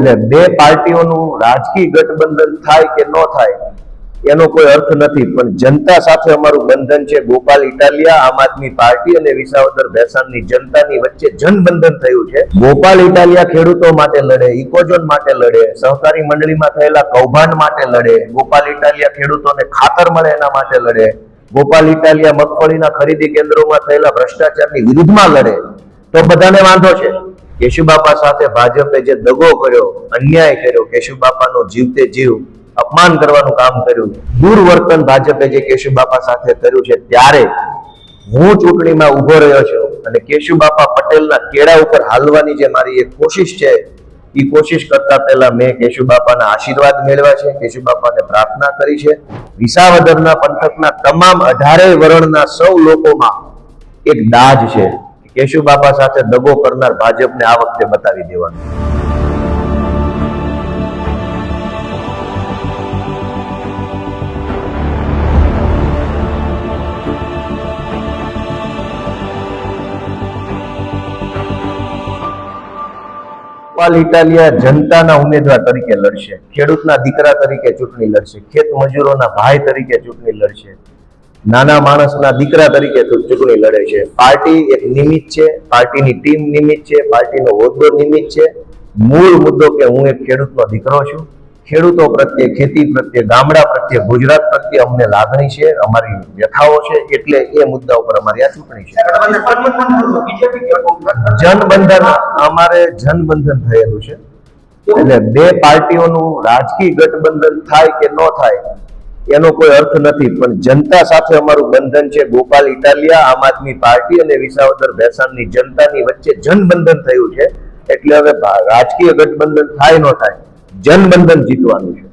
એટલે બે પાર્ટીઓનું રાજકીય ગઠબંધન થાય કે ન થાય એનો કોઈ અર્થ નથી, પણ જનતા સાથે અમારું બંધન છે. ગોપાલ ઇટાલિયા, આમ આદમી પાર્ટી અને વિસાવદર ભેસાણની જનતાની વચ્ચે જનબંધન થયું છે. ગોપાલ ઇટાલિયા ખેડૂતો માટે લડે, ઇકોઝોન માટે લડે, સહકારી મંડળીમાં થયેલા કૌભાંડ માટે લડે, ગોપાલ ઇટાલિયા ખેડૂતોને ખાતર મળે એના માટે લડે, ગોપાલ ઇટાલિયા મગફળીના ખરીદી કેન્દ્રોમાં થયેલા ભ્રષ્ટાચારની વિરુદ્ધમાં લડે, તો બધાને વાંધો છે. કેશુબાપા સાથે ભાજપે જે દગો કર્યો, અન્યાય કર્યો, કેશુબાપાનો જીવતે જીવ અપમાન કરવાનું કામ કર્યું, દુર્વર્તન ભાજપે જે કેશુબાપા સાથે કર્યું છે, ત્યારે હું ચૂંટણીમાં ઉભો રહ્યો છું અને કેશુબાપા પટેલના કેળા ઉપર હાલવાની જે મારી એક કોશિશ છે, એ કોશિશ કરતા પહેલા મેં કેશુબાપાના આશીર્વાદ મેળવ્યા છે, કેશુબાપાને પ્રાર્થના કરી છે. વિસાવદરના પંથકના તમામ 18 વર્ણના સૌ લોકોમાં એક દાજ છે. કેશુબાપા સાથે દગો કરનાર ભાજપને આ વખતે બતાવી દેવાનું. ગોપાલ ઇટાલિયા જનતાના ઉમેદવાર તરીકે લડશે, ખેડૂતના દીકરા તરીકે ચૂંટણી લડશે, ખેત મજૂરોના ભાઈ તરીકે ચૂંટણી લડશે, નાના માણસના દીકરા તરીકે ચૂંટણી લડે છે. પાર્ટી એક નિમિત્ત છે, પાર્ટીની ટીમ નિમિત્ત છે, પાર્ટીનો હોદ્દો નિમિત્ત છે. મૂળ મુદ્દો કે હું એક ખેડૂતનો દીકરો છું. ખેડૂતો પ્રત્યે, ખેતી પ્રત્યે, ગામડા પ્રત્યે, ગુજરાત પ્રત્યે અમને લાગણી છે, અમારી વ્યથાઓ છે, એટલે એ મુદ્દા ઉપર અમારી આ ચૂંટણી છે. જનબંધન, અમારે જનબંધન થયેલું છે. એટલે બે પાર્ટીઓનું રાજકીય ગઠબંધન થાય કે ન થાય એનો કોઈ અર્થ નથી, પણ જનતા સાથે અમારું બંધન છે. ગોપાલ ઇટાલિયા, આમ આદમી પાર્ટી અને વિસાવદર ભેસાણની જનતાની વચ્ચે જનબંધન થયું છે. એટલે હવે રાજકીય ગઠબંધન થાય ન થાય, જનબંધન જીતવાનું છે.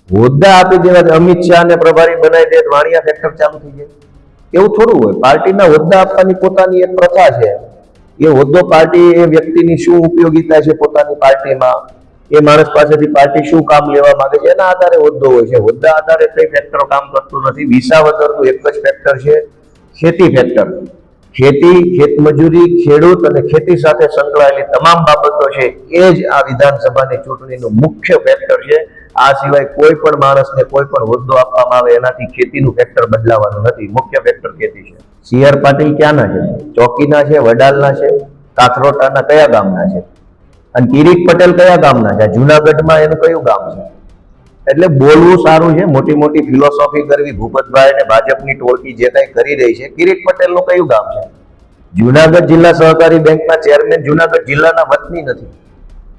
હોદ્દા આપી દેવા, અમિત શાહ ને પ્રભારી બનાવી દે, વાણિયા ફેક્ટર ચાલુ થઈ જાય, એવું થોડું હોય. પાર્ટીના હોદ્દા આપવાની પોતાની એક પ્રથા છે. એ હોદ્દો પાર્ટી, એ વ્યક્તિની શું ઉપયોગિતા છે પોતાની પાર્ટીમાં, એ માણસ પાસેથી પાર્ટી શું કામ લેવા માંગે છે, એના આધારે હોદ્દો હોય છે. હોદ્દા આધારે કઈ ફેક્ટર કામ કરતું નથી. વિસાવદરનું એક જ ફેક્ટર છે, ખેતી ફેક્ટર. ખેતી, ખેતમજૂરી, ખેડૂત અને ખેતી સાથે સંકળાયેલી તમામ બાબતો છે, એ જ આ વિધાનસભાની ચૂંટણીનું મુખ્ય ફેક્ટર છે. આ સિવાય કોઈ પણ માણસને કોઈ પણ હોદ્દો આપવામાં આવે એનાથી ખેતીનું ફેક્ટર બદલાવાનું નથી. મુખ્ય ફેક્ટર ખેતી છે. CR પાટીલ ક્યાંના છે? ચોકીના છે, વડાલના છે, કાથરોટાના કયા ગામના છે? અને કિરીટ પટેલ કયા ગામના છે? જુનાગઢમાં એનું કયું ગામ છે? એટલે બોલવું સારું છે, મોટી મોટી ફિલોસોફી કરવી, ભૂપતભાઈ અને ભાજપની ટોળકી જે કઈ કરી રહી છે. કિરીટ પટેલનું કયું ગામ છે? જુનાગઢ જિલ્લા સહકારી બેંકના ચેરમેન જુનાગઢ જિલ્લાના વતની નથી,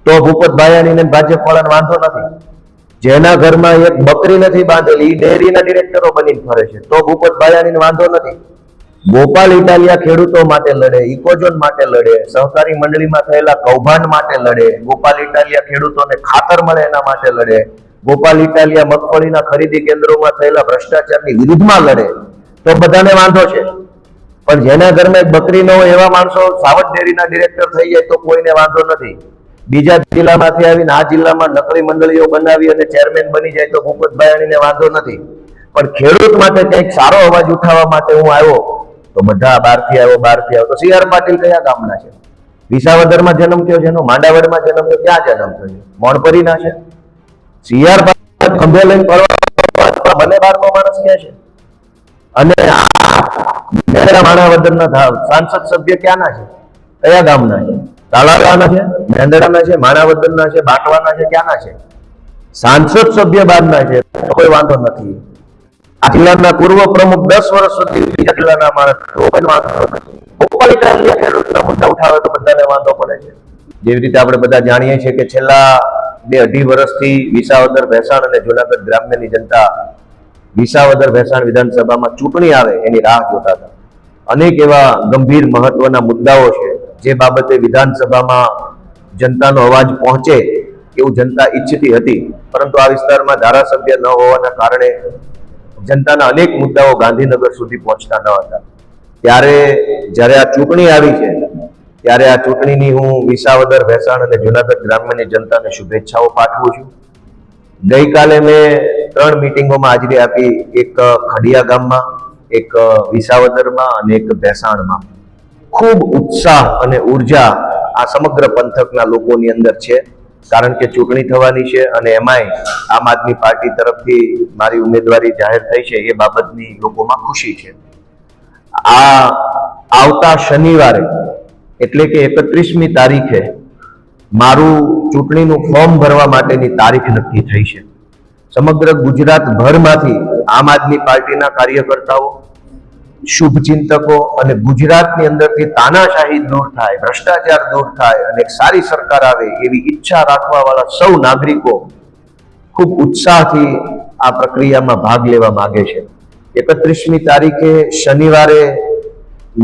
તો ભૂપતભાઈ ભાજપ વાળાને વાંધો નથી. જેના ઘરમાં એક બકરી નથી બાંધેલી, ડેરીના ડિરેક્ટરો બનીને ફરે છે, તો ભૂપતભાઈ વાંધો નથી. ગોપાલ ઇટાલિયા ખેડૂતો માટે લડે, ઇકોઝોન માટે લડે, સહકારી મંડળીમાં થયેલા કૌભાંડ માટે લડે, ગોપાલ ઇટાલિયા ખેડૂતોને ખાતર મળે એના માટે લડે, ગોપાલ ઇટાલિયા મગફળીના ખરીદી કેન્દ્રોમાં થયેલા ભ્રષ્ટાચારની વિરુદ્ધમાં લડે, તો બધાને વાંધો છે. પણ જેના ઘરમાં એક બકરી ન હોય એવા માણસો સાવધ ડેરીના ડિરેક્ટર થઈ જાય તો કોઈને વાંધો નથી. બીજા જિલ્લામાંથી આવીને આ જિલ્લામાં નકલી મંડળીઓ બનાવી અને ચેરમેન બની જાય તો ભૂપતભાઈ વાંધો નથી. પણ ખેડૂત માટે કંઈક સારો અવાજ ઉઠાવવા માટે હું આવ્યો તો બધા બહારથી આવ્યો. તો CR પાટીલ કયા ગામના છે? વિસાવદરમાં જન્મ થયો છે, એનો માંડાવડમાં જન્મ થયો, ક્યાં જન્મ થયો? મોણપરીના છે. CR પાટીલ ખંભે લઈને ફરવા મને બારનો માણસ ક્યાં છે? અને માણાવદરના સાંસદ સભ્ય ક્યાંના છે? કયા ગામના છે? તાલાલાના છે, મેંદડાના છે, માણાવદરના છે, બાટવાના છે, ક્યાંના છે? સાંસદ સભ્ય બારના છે, કોઈ વાંધો નથી. આ જિલ્લાના પૂર્વ પ્રમુખ 10 વર્ષ સુધી બીજા જિલ્લાના માણસ, કોઈ વાંધો નથી. ગોપાલ ઇટાલિયા ખેડૂતના મુદ્દા ઉઠાવે તો બધાને વાંધો પડે છે. જેવી રીતે આપણે બધા જાણીએ છીએ કે છેલ્લા 2-2.5 વર્ષથી વિસાવદર ભેસાણ અને જુનાગઢ ગ્રામ્યની જનતા વિસાવદર ભેસાણ વિધાનસભામાં ચૂંટણી આવે એની રાહ જોતા હતા. અનેક એવા ગંભીર મહત્વના મુદ્દાઓ છે જે બાબતે વિધાનસભામાં જનતાનો અવાજ પહોંચે એવું જનતા ઈચ્છતી હતી, પરંતુ આ વિસ્તારમાં ધારાસભ્ય ન હોવાના કારણે જનતાના અનેક મુદ્દાઓ ગાંધીનગર સુધી પહોંચતા ન હતા. ત્યારે જ્યારે આ ચૂંટણી આવી છે ત્યારે આ ચૂંટણીની હું વિસાવદર ભેસાણ અને જુનાગઢ ગ્રામ્યની જનતાને શુભેચ્છાઓ પાઠવું છું. ગઈકાલે મેં 3 મિટિંગોમાં હાજરી આપી, એક ખડિયા ગામમાં, એક વિસાવદરમાં અને એક ભેસાણમાં. ખૂબ ઉત્સાહ અને ઉર્જા આ સમગ્ર પંથકના લોકોની અંદર છે. કારણ કે ચૂંટણી થવાની છે અને એમાંય આમ આદમી પાર્ટી તરફથી મારી ઉમેદવારી જાહેર થઈ છે એ બાબતની લોકોમાં ખુશી છે. આ આવતા શનિવારે એટલે કે 31મી તારીખે મારું ચૂંટણીનું ફોર્મ ભરવા માટેની તારીખ નક્કી થઈ છે. સમગ્ર ગુજરાત ભરમાંથી આમ આદમી પાર્ટીના કાર્યકર્તાઓ, શુભચિંતકો અને ગુજરાતની અંદરથી તાનાશાહી દૂર થાય, ભ્રષ્ટાચાર દૂર થાય અને એક સારી સરકાર આવે એવી ઈચ્છા રાખવા વાળા સૌ નાગરિકો ખૂબ ઉત્સાહથી આ પ્રક્રિયામાં ભાગ લેવા માંગે છે. 31મી તારીખે શનિવારે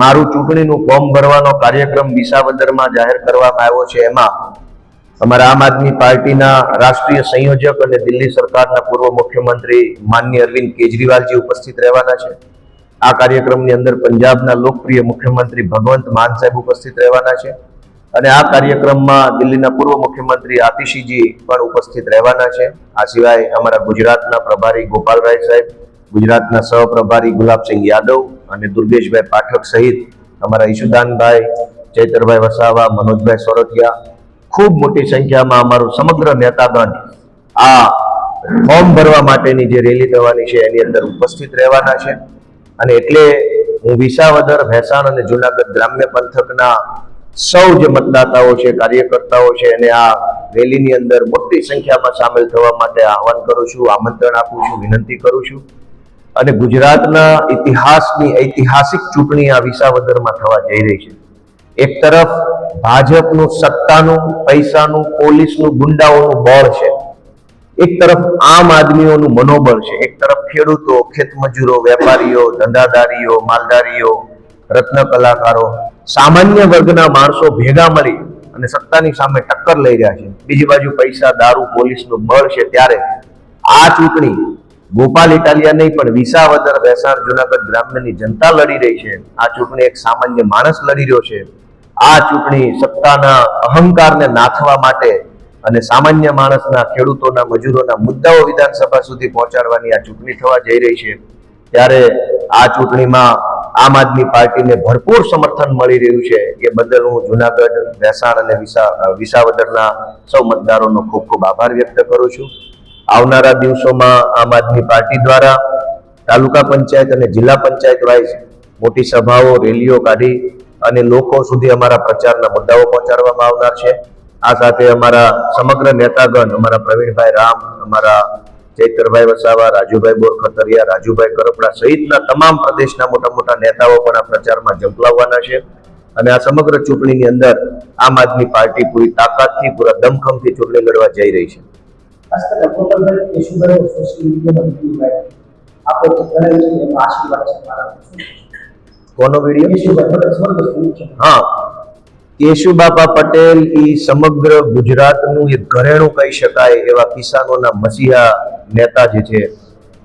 મારું ચૂંટણીનું ફોર્મ ભરવાનો કાર્યક્રમ વિસાવદરમાં જાહેર કરવામાં આવ્યો છે. એમાં અમારા આમ આદમી પાર્ટીના રાષ્ટ્રીય સંયોજક અને દિલ્હી સરકારના પૂર્વ મુખ્યમંત્રી માનનીય અરવિંદ કેજરીવાલજી ઉપસ્થિત રહેવાના છે. આ કાર્યક્રમની અંદર પંજાબના લોકપ્રિય મુખ્યમંત્રી ભગવંત માન સાહેબ ઉપસ્થિત રહેવાના છે અને આ કાર્યક્રમમાં દિલ્હીના પૂર્વ મુખ્યમંત્રી આતિશીજી પણ ઉપસ્થિત રહેવાના છે. આ સિવાય અમારા ગુજરાતના પ્રભારી ગોપાલરાય સાહેબ, ગુજરાતના સહપ્રભારી ગુલાબસિંહ યાદવ અને દુર્ગેશભાઈ પાઠક સહિત અમારા ઈશુદાનભાઈ, ચૈતરભાઈ વસાવા, મનોજભાઈ સોરઠિયા, ખૂબ મોટી સંખ્યામાં અમારું સમગ્ર નેતાગણ આ ફોર્મ ભરવા માટેની જે રેલી થવાની છે એની અંદર ઉપસ્થિત રહેવાના છે. અને એટલે હું વિસાવદર, ભેસાણ અને જુનાગઢ ગ્રામ્ય પંથકના સૌ જે મતદાતાઓ છે, કાર્યકર્તાઓ છે એને આ રેલીની અંદર મોટી સંખ્યામાં સામેલ થવા માટે આહવાન કરું છું, આમંત્રણ આપું છું, વિનંતી કરું છું. અને ગુજરાતના ઇતિહાસની ઐતિહાસિક ચૂંટણી આ વિસાવદરમાં થવા જઈ રહી છે. એક તરફ ભાજપનું સત્તાનું, પૈસાનું, પોલીસનું, ગુંડાઓનું બળ છે, એક તરફ આમ આદમીઓનું મનોબળ છે, એક તરફ ખેડૂતો, ખેતમજૂરો, વેપારીઓ, ધંધાદારીઓ, માલધારીઓ, રત્ન કલાકારો, સામાન્ય વર્ગના માણસો ભેગા મળી અને સત્તાની સામે ટક્કર લઈ રહ્યા છે. બીજી બાજુ પૈસા, દારૂ, પોલીસનું બળ છે. ત્યારે આ ચૂંટણી ગોપાલ ઇટાલિયા નહીં પણ વિસાવદર, ભેસાણ, જુનાગઢ ગ્રામ્યની જનતા લડી રહી છે. આ ચૂંટણી એક સામાન્ય માણસ લડી રહ્યો છે. આ ચૂંટણી સત્તાના અહંકારને નાથવા માટે અને સામાન્ય માણસના, ખેડૂતોના, મજૂરોના મુદ્દાઓ વિધાનસભા સુધી પહોંચાડવાની આ ચૂંટણી થવા જઈ રહી છે. ત્યારે આ ચૂંટણીમાં આમ આદમી પાર્ટીને ભરપૂર સમર્થન મળી રહ્યું છે એ બદલ હું જુનાગઢ, ભેસાણ અને વિસાવદરના સૌ મતદારોનો ખૂબ ખૂબ આભાર વ્યક્ત કરું છું. આવનારા દિવસોમાં આમ આદમી પાર્ટી દ્વારા તાલુકા પંચાયત અને જિલ્લા પંચાયત વાઇઝ મોટી સભાઓ, રેલીઓ કાઢી અને લોકો સુધી અમારા પ્રચારના મુદ્દાઓ પહોંચાડવામાં આવનાર છે. આ સાથે અમારા સમગ્ર નેતાગણ, અમારા પ્રવીણભાઈ રામ, અમારા ચૈતરભાઈ વસાવા, રાજુભાઈ બોરખતરિયા, રાજુભાઈ કરપડા સહિતના તમામ પ્રદેશના મોટા મોટા નેતાઓ પણ આ પ્રચારમાં ઝંપલાવવાના છે. અને આ સમગ્ર ચૂંટણીની અંદર આમ આદમી પાર્ટી પૂરી તાકાતથી, પૂરા દમખમથી ચૂંટણી લડવા જઈ રહી છે. કોનો વિડીયો? હા, કેશુબાપા પટેલ એ સમગ્ર ગુજરાતનું એક ઘરેણું કહી શકાય એવા કિસાનોના મસીહા નેતા જે છે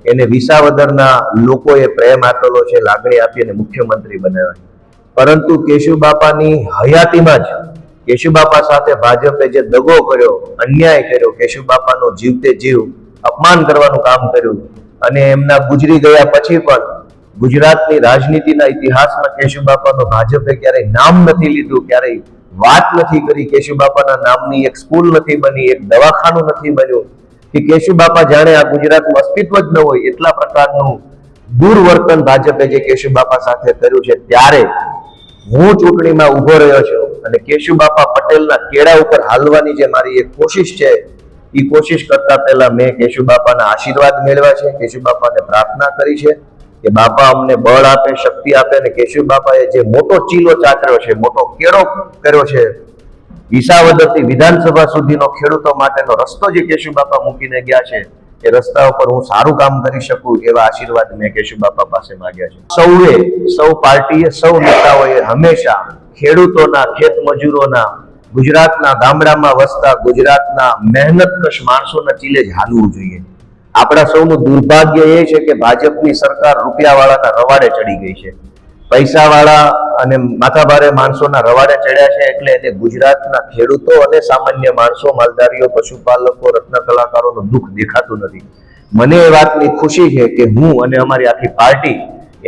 એને વિસાવદરના લોકોએ પ્રેમ આપેલો છે, લાગણી આપી અને મુખ્યમંત્રી બનાવ્યા. પરંતુ કેશુબાપાની હયાતીમાં જ કેશુબાપા સાથે ભાજપે જે દગો કર્યો, અન્યાય કર્યો, કેશુબાપાનો જીવતે જીવ અપમાન કરવાનું કામ કર્યું અને એમના ગુજરી ગયા પછી પણ ગુજરાતની રાજનીતિના ઇતિહાસમાં કેશુબાપાનો ભાજપે ક્યારેય નામ નથી લીધું, ક્યારેય વાત નથી કરી. કેશુબાપાના નામની એક સ્કૂલ નથી બની, એક દવાખાનું નથી બન્યું કે કેશુબાપા જાણે આ ગુજરાતનું અસ્તિત્વ જ ન હોય એટલા પ્રકારનું દુર્વર્તન ભાજપે જે કેશુબાપા સાથે કર્યું છે. ત્યારે હું ચૂંટણીમાં ઉભો રહ્યો છું અને કેશુબાપા પટેલના કેળા ઉપર હાલવાની જે મારી એક કોશિશ છે એ કોશિશ કરતા પહેલા મેં કેશુબાપાના આશીર્વાદ મેળવ્યા છે, કેશુબાપાને પ્રાર્થના કરી છે કે બાપા અમને બળ આપે, શક્તિ આપે. અને કેશુબાપાએ જે મોટો ચીલો ચાતર્યો છે, મોટો કેળો કર્યો છે, વિસાવદરથી વિધાનસભા સુધીનો ખેડૂતો માટેનો રસ્તો જે કેશુબાપા મૂકીને ગયા છે એ રસ્તા ઉપર હું સારું કામ કરી શકું એવા આશીર્વાદ મેં કેશુબાપા પાસે માંગ્યા છે. સૌ પાર્ટીએ, સૌ નેતાઓએ હંમેશા ખેડૂતોના, ખેત મજૂરોના, ગુજરાતના ગામડામાં વસતા ગુજરાતના મહેનતકશ માણસોના ચીલે જ હાલવું જોઈએ. આપણા સૌનું દુર્ભાગ્ય એ છે કે ભાજપની સરકાર રૂપિયાવાળાના રવાડે ચડી ગઈ છે, પૈસાવાળા અને માથાભારે માણસોના રવાડે ચડ્યા છે. એટલે એને ગુજરાતના ખેડૂતો અને સામાન્ય માણસો, માલધારીઓ, પશુપાલકો, રત્ન કલાકારોનું દુઃખ દેખાતું નથી. મને એ વાતની ખુશી છે કે હું અને અમારી આખી પાર્ટી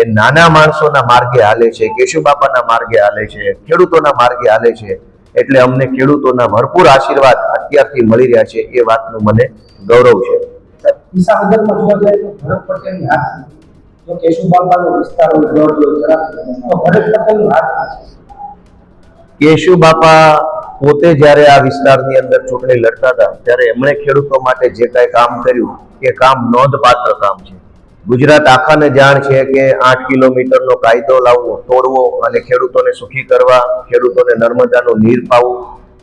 એ નાના માણસોના માર્ગે હાલે છે, કેશુબાપાના માર્ગે હાલે છે, ખેડૂતોના માર્ગે હાલે છે. એટલે અમને ખેડૂતોના ભરપૂર આશીર્વાદ અત્યારથી મળી રહ્યા છે એ વાતનું મને ગૌરવ છે. વિસાવદરમાં જોવા જાય તો ભરત પટેલની હાથ જો કેશુબાપાનો વિસ્તાર હોય દોઢ હોય જરા તો ભરત પટેલની હાથ છે. કેશુબાપા પોતે જ્યારે આ વિસ્તારની અંદર ચૂંટણી લડતા હતા ત્યારે એમણે ખેડૂતો માટે જે કાંઈ કામ કર્યું એ કામ નોંધપાત્ર કામ છે. ગુજરાત આખાને જાણ છે કે 8 કિલોમીટરનો કાયદો લાવવો, તોડવો અને ખેડૂતોને સુખી કરવા, ખેડૂતોને નર્મદાનું નીર પાવું,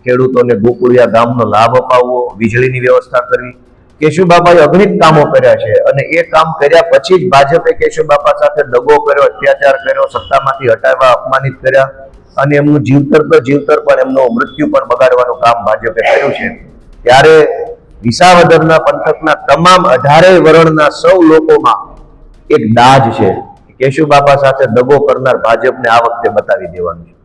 ખેડૂતોને ગોકુળિયા ગામનો લાભ અપાવવો, વીજળીની વ્યવસ્થા કરવી. કેશુબાપાએ અગણિત કામો કર્યા છે અને એ કામ કર્યા પછી જ ભાજપે કેશુબાપા સાથે દગો કર્યો, અત્યાચાર કર્યો, સત્તામાંથી હટાવવા, અપમાનિત કર્યા અને એમનું જીવતર તો જીવતર પણ એમનું મૃત્યુ પણ બગાડવાનું કામ ભાજપે કર્યું છે. ત્યારે વિસાવદરના પંથકના તમામ 18 વર્ણના સૌ લોકોમાં એક દાજ છે. કેશુબાપા સાથે દગો કરનાર ભાજપને આ વખતે બતાવી દેવાનું છે.